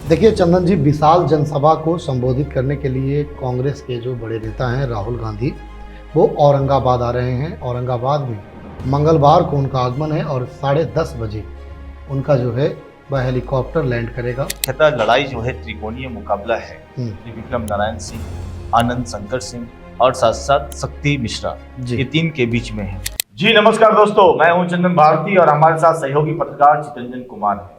देखिए चंदन जी, विशाल जनसभा को संबोधित करने के लिए कांग्रेस के जो बड़े नेता हैं राहुल गांधी, वो औरंगाबाद आ रहे हैं। औरंगाबाद में मंगलवार को उनका आगमन है और 10:30 बजे उनका जो है वह हेलीकॉप्टर लैंड करेगा। मुख्यतः लड़ाई जो है त्रिकोणीय मुकाबला है। त्रिविक्रम नारायण सिंह, आनंद शंकर सिंह और साथ साथ शक्ति मिश्रा, ये तीन के बीच में है। जी नमस्कार दोस्तों, मैं हूं चंदन भारती और हमारे साथ सहयोगी पत्रकार चितरंजन कुमार है।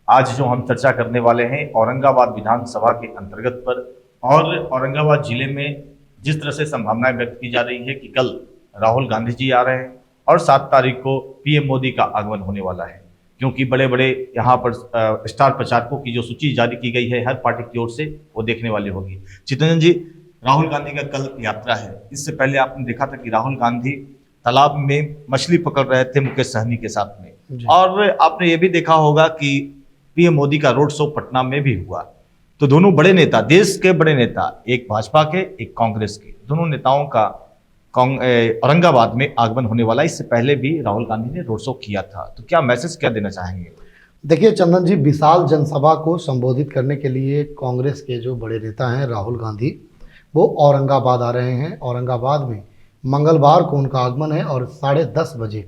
आज जो हम चर्चा करने वाले हैं औरंगाबाद विधानसभा के अंतर्गत पर, और औरंगाबाद जिले में जिस तरह से संभावनाएं व्यक्त की जा रही है कि कल राहुल गांधी जी आ रहे हैं और 7 तारीख को पीएम मोदी का आगमन होने वाला है, क्योंकि बड़े बड़े यहाँ पर स्टार प्रचारकों की जो सूची जारी की गई है हर पार्टी की ओर से, वो देखने वाली होगी। चितरंजन जी, राहुल गांधी का कल यात्रा है। इससे पहले आपने देखा था कि राहुल गांधी तालाब में मछली पकड़ रहे थे मुकेश सहनी के साथ में, और आपने ये भी देखा होगा कि पीएम मोदी का रोड शो पटना में भी हुआ। तो दोनों बड़े नेता, देश के बड़े नेता, एक भाजपा के एक कांग्रेस के, दोनों नेताओं का औरंगाबाद में आगमन होने वाला। इससे पहले भी राहुल गांधी ने रोड शो किया था, तो क्या मैसेज क्या देना चाहेंगे? देखिए चंदन जी, विशाल जनसभा को संबोधित करने के लिए कांग्रेस के जो बड़े नेता हैं राहुल गांधी, वो औरंगाबाद आ रहे हैं। औरंगाबाद में मंगलवार को उनका आगमन है और 10:30 बजे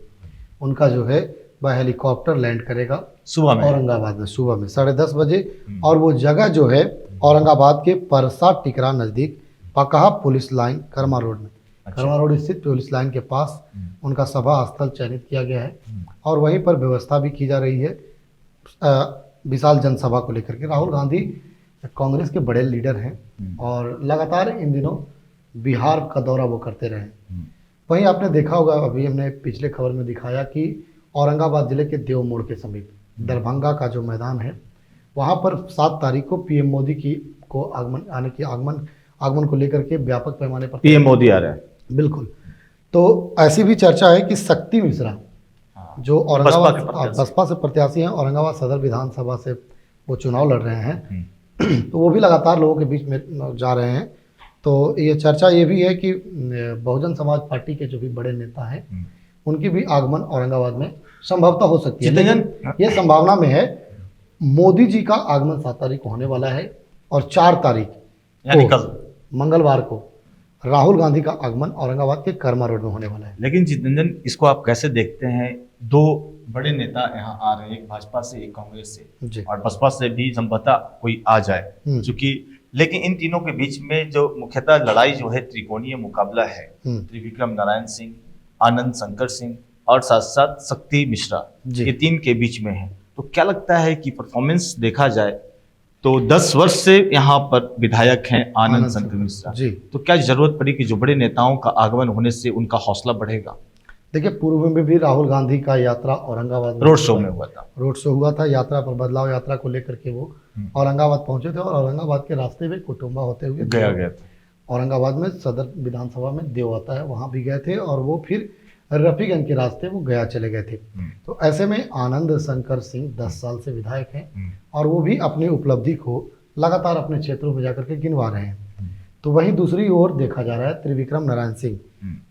उनका जो है वह हेलीकॉप्टर लैंड करेगा सुबह में, औरंगाबाद में सुबह में 10:30 बजे। और वो जगह जो है औरंगाबाद के परसा टिकरा नज़दीक Pakaha police line Karma road में, कर्मा रोड स्थित पुलिस लाइन के पास उनका सभा स्थल चयनित किया गया है और वहीं पर व्यवस्था भी की जा रही है विशाल जनसभा को लेकर के। राहुल गांधी कांग्रेस के बड़े लीडर हैं और लगातार इन दिनों बिहार का दौरा वो करते रहे हैं। वहीं आपने देखा होगा, अभी हमने पिछले खबर में दिखाया कि औरंगाबाद जिले के देव मोड़ के समीप दरभंगा का जो मैदान है, वहाँ पर 7 तारीख को पीएम मोदी को आगमन को लेकर के व्यापक पैमाने पर पीएम मोदी आ रहे हैं। बिल्कुल। तो ऐसी भी चर्चा है कि शक्ति मिश्रा जो औरंगाबाद बसपा से प्रत्याशी हैं, औरंगाबाद सदर विधानसभा से वो चुनाव लड़ रहे हैं, तो वो भी लगातार लोगों के बीच में जा रहे हैं। तो ये चर्चा ये भी है कि बहुजन समाज पार्टी के जो भी बड़े नेता हैं उनकी भी आगमन औरंगाबाद में संभवतः हो सकती है। लेकिन ये संभावना में है मोदी जी का आगमन 7 तारीख को होने वाला है और 4 तारीख यानी कल मंगलवार को राहुल गांधी का आगमन औरंगाबाद के कर्मा रोड में होने वाला है। लेकिन चितरंजन, इसको आप कैसे देखते हैं? 2 बड़े नेता यहाँ आ रहे हैं, एक भाजपा से एक कांग्रेस से, और बसपा से भी संभवतः कोई आ जाए, चूंकि लेकिन इन तीनों के बीच में जो मुख्यतः लड़ाई जो है त्रिकोणीय मुकाबला है। त्रिविक्रम नारायण सिंह, आनंद शंकर सिंह और साथ साथ शक्ति मिश्रा, ये 3 के बीच में है। तो क्या लगता है कि परफॉर्मेंस देखा जाए तो 10 वर्ष से यहाँ पर विधायक हैं आनंद शंकर मिश्रा जी, तो क्या जरूरत पड़ी कि जो बड़े नेताओं का आगमन होने से उनका हौसला बढ़ेगा? देखिए, पूर्व में भी राहुल गांधी का यात्रा औरंगाबाद रोड शो में हुआ था। रोड शो हुआ था, यात्रा पर बदलाव यात्रा को लेकर के वो औरंगाबाद पहुंचे थे और औरंगाबाद के रास्ते में कुटुंबा होते हुए गया था। औरंगाबाद में सदर विधानसभा में देव आता है, वहाँ भी गए थे और वो फिर रफीगंज के रास्ते वो गया चले गए थे। तो ऐसे में आनंद शंकर सिंह 10 साल से विधायक हैं और वो भी अपनी उपलब्धि को लगातार अपने क्षेत्रों में जाकर के गिनवा रहे हैं। तो वहीं दूसरी ओर देखा जा रहा है त्रिविक्रम नारायण सिंह,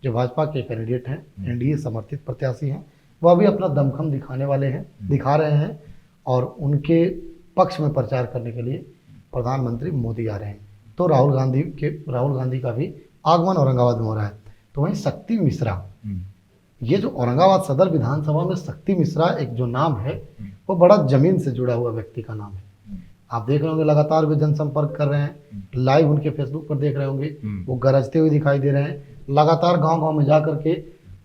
जो भाजपा के कैंडिडेट हैं, एनडीए समर्थित प्रत्याशी हैं, वह भी अपना दमखम दिखा रहे हैं और उनके पक्ष में प्रचार करने के लिए प्रधानमंत्री मोदी आ रहे हैं। तो राहुल गांधी का भी आगमन औरंगाबाद में हो रहा है। तो वहीं शक्ति मिश्रा, ये जो औरंगाबाद सदर विधानसभा में शक्ति मिश्रा एक जो नाम है, वो बड़ा जमीन से जुड़ा हुआ व्यक्ति का नाम है। आप देख रहे होंगे लगातार वे जनसंपर्क कर रहे हैं, लाइव उनके फेसबुक पर देख रहे होंगे, वो गरजते हुए दिखाई दे रहे हैं, लगातार गांव-गांव में जा करके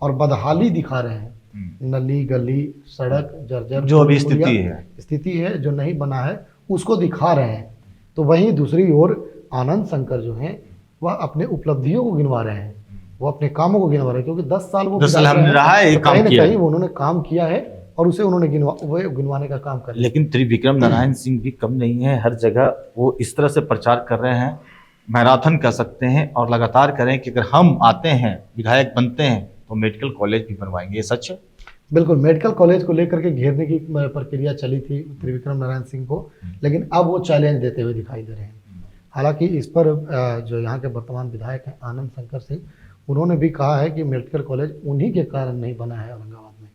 और बदहाली दिखा रहे हैं। नली गली सड़क जर्जर जो अभी स्थिति है जो नहीं बना है उसको दिखा रहे हैं। तो वहीं दूसरी ओर आनंद शंकर जो हैं वह अपने उपलब्धियों को गिनवा रहे हैं, वो अपने कामों को गिनवा रहे हैं, क्योंकि 10 साल वो कहीं ना कहीं उन्होंने काम किया है और उसे उन्होंने गिनवाने का काम कर। लेकिन त्रिविक्रम नारायण सिंह भी कम नहीं है, हर जगह वो इस तरह से प्रचार कर रहे हैं, मैराथन कर सकते हैं और लगातार करें कि अगर हम आते हैं विधायक बनते हैं तो मेडिकल कॉलेज भी बनवाएंगे। ये सच है? बिल्कुल, मेडिकल कॉलेज को लेकर के घेरने की प्रक्रिया चली थी त्रिविक्रम नारायण सिंह को, लेकिन अब वो चैलेंज देते हुए दिखाई दे रहे हैं। हालांकि इस पर जो यहाँ के वर्तमान विधायक हैं आनंद शंकर सिंह, उन्होंने भी कहा है कि मेडिकल कॉलेज उन्हीं के कारण नहीं बना है औरंगाबाद में,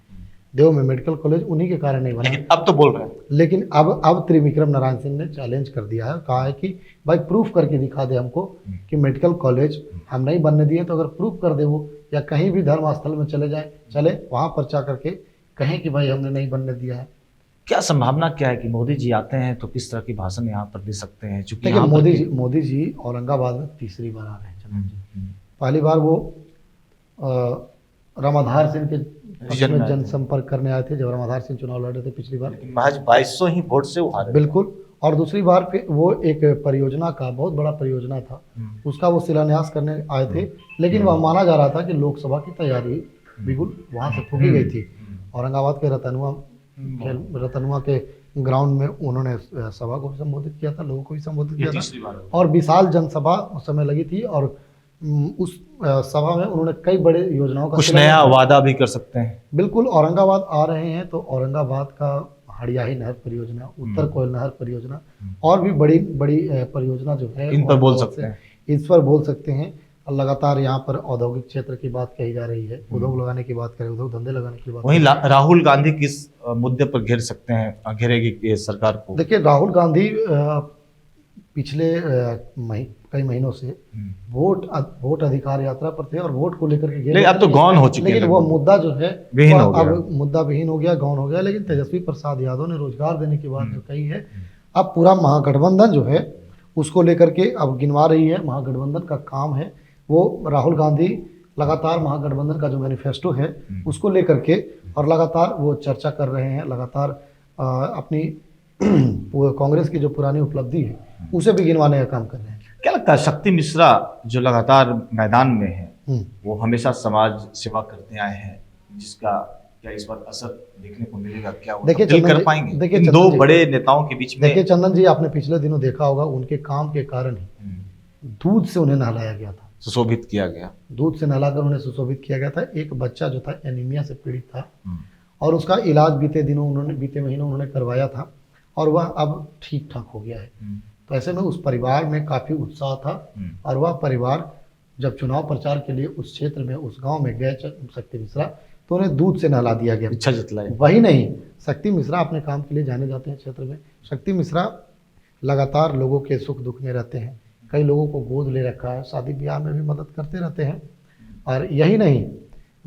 देव में मेडिकल कॉलेज उन्हीं के कारण नहीं बना। लेकिन अब तो बोल रहे हैं। लेकिन अब त्रिविक्रम नारायण सिंह ने चैलेंज कर दिया है, कहा है कि भाई प्रूफ करके दिखा दे हमको कि मेडिकल कॉलेज हम नहीं बनने दिए, तो अगर प्रूफ कर दे वो, या कहीं भी धर्म स्थल में चले वहाँ पर्चा करके कहें कि भाई हमने नहीं बनने दिया है। क्या संभावना क्या है कि मोदी जी आते हैं तो किस तरह की भाषण यहाँ पर दे सकते हैं? चूंकि देखिए मोदी जी औरंगाबाद में तीसरी बार आ रहे हैं चंदन जी। पहली बार वो रामाधार सिंह के में जनसंपर्क करने आए थे, जब रामाधार सिंह चुनाव लड़ रहे थे पिछली बार, महज 2200 ही वोट से हारे। बिल्कुल। और दूसरी बार फिर वो एक परियोजना का, बहुत बड़ा परियोजना था, उसका वो शिलान्यास करने आए थे, लेकिन वह माना जा रहा था कि लोकसभा की तैयारी बिल्कुल वहाँ से ठोकी गई थी। औरंगाबाद के रतनुआ के ग्राउंड में उन्होंने सभा को भी संबोधित किया था, लोगों को भी संबोधित किया था, और विशाल जनसभा उस समय लगी थी, और उस सभा में उन्होंने कई बड़े योजनाओं का कुछ नया वादा भी कर सकते हैं। बिल्कुल। औरंगाबाद आ रहे हैं तो औरंगाबाद का हड़ियाही नहर परियोजना, उत्तर कोयल नहर परियोजना, और भी बड़ी बड़ी परियोजना जो है इन पर बोल सकते हैं, इस पर बोल सकते हैं। लगातार यहाँ पर औद्योगिक क्षेत्र की बात कही जा रही है, उद्योग लगाने की बात करें, उद्योग धंधे लगाने की बात। वहीं राहुल गांधी किस मुद्दे पर घेर सकते हैं, घेरेगी सरकार को? देखिए राहुल गांधी पिछले कई महीनों से वोट अधिकार यात्रा पर थे और वोट को लेकर के घेरे। अब तो गौन हो चुके हैं, लेकिन वो मुद्दा जो है अब मुद्दा विहीन हो गया, गौन हो गया। लेकिन तेजस्वी प्रसाद यादव ने रोजगार देने की बात जो कही है, अब पूरा महागठबंधन जो है उसको लेकर के अब गिनवा रही है। महागठबंधन का काम है, वो राहुल गांधी लगातार महागठबंधन का जो मैनिफेस्टो है उसको लेकर के, और लगातार वो चर्चा कर रहे हैं, लगातार अपनी कांग्रेस की जो पुरानी उपलब्धि है उसे भी गिनवाने का काम कर रहे हैं। क्या लगता है शक्ति मिश्रा जो लगातार मैदान में है, वो हमेशा समाज सेवा करते आए हैं, जिसका क्या इस बार असर देखने को मिलेगा? क्या वो तब्दील कर पाएंगे? देखिए इन दो बड़े नेताओं के बीच में। देखिए चंदन जी, आपने पिछले दिनों देखा होगा, उनके काम के कारण ही दूध से उन्हें नहलाया गया था, सुशोभित किया गया, दूध से नहलाकर उन्हें सुशोभित किया गया था। एक बच्चा जो था एनीमिया से पीड़ित था, और उसका इलाज बीते महीनों उन्होंने करवाया था, और वह अब ठीक ठाक हो गया है। तो ऐसे में उस परिवार में काफ़ी उत्साह था, और वह परिवार जब चुनाव प्रचार के लिए उस क्षेत्र में, उस गांव में गए शक्ति मिश्रा, तो उन्हें दूध से नहला दिया गया, इच्छा जतलाई। वही नहीं, शक्ति मिश्रा अपने काम के लिए जाने जाते हैं क्षेत्र में। शक्ति मिश्रा लगातार लोगों के सुख दुख में रहते हैं, कई लोगों को गोद ले रखा है, शादी ब्याह में भी मदद करते रहते हैं। और यही नहीं,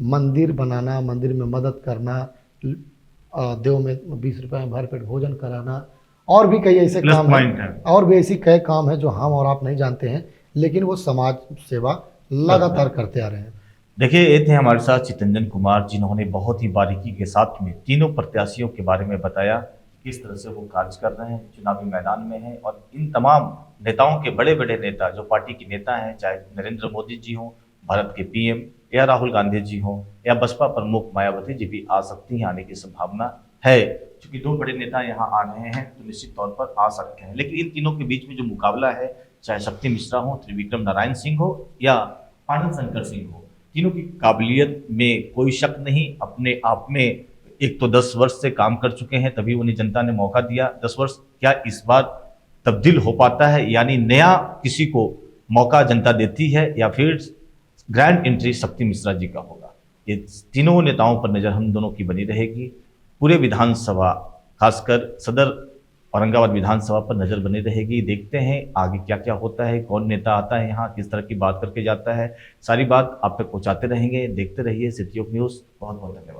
मंदिर बनाना, मंदिर में मदद करना, देव में 20 रुपये में भरपेट भोजन कराना, और भी कई ऐसे काम हैं, और भी ऐसी कई काम है जो हम और आप नहीं जानते हैं, लेकिन वो समाज सेवा लगातार करते आ रहे हैं। देखिए, ये थे हमारे साथ चितरंजन कुमार, जिन्होंने बहुत ही बारीकी के साथ में तीनों प्रत्याशियों के बारे में बताया, किस तरह से वो कार्य कर रहे हैं, चुनावी मैदान में हैं, और इन तमाम नेताओं के बड़े बड़े नेता जो पार्टी के नेता हैं, चाहे नरेंद्र मोदी जी हों, भारत के पीएम, या राहुल गांधी जी हों, या बसपा प्रमुख मायावती जी भी आ सकती हैं, आने की संभावना है। क्योंकि दो बड़े नेता यहाँ आ रहे हैं तो निश्चित तौर पर आ सकते हैं। लेकिन इन तीनों के बीच में जो मुकाबला है, चाहे शक्ति मिश्रा हो, त्रिविक्रम नारायण सिंह हो, या आनंद शंकर सिंह हो, तीनों की काबिलियत में कोई शक नहीं। अपने आप में एक तो 10 वर्ष से काम कर चुके हैं, तभी उन्हें जनता ने मौका दिया। 10 वर्ष क्या इस बार तब्दील हो पाता है, यानी नया किसी को मौका जनता देती है, या फिर ग्रैंड एंट्री शक्ति मिश्रा जी का होगा? ये तीनों नेताओं पर नज़र हम दोनों की बनी रहेगी। पूरे विधानसभा, खासकर सदर औरंगाबाद विधानसभा पर नज़र बनी रहेगी। देखते हैं आगे क्या क्या होता है, कौन नेता आता है यहाँ, किस तरह की बात करके जाता है। सारी बात आप तक पहुँचाते रहेंगे। देखते रहिए सिटी ऑफ न्यूज़। बहुत बहुत धन्यवाद।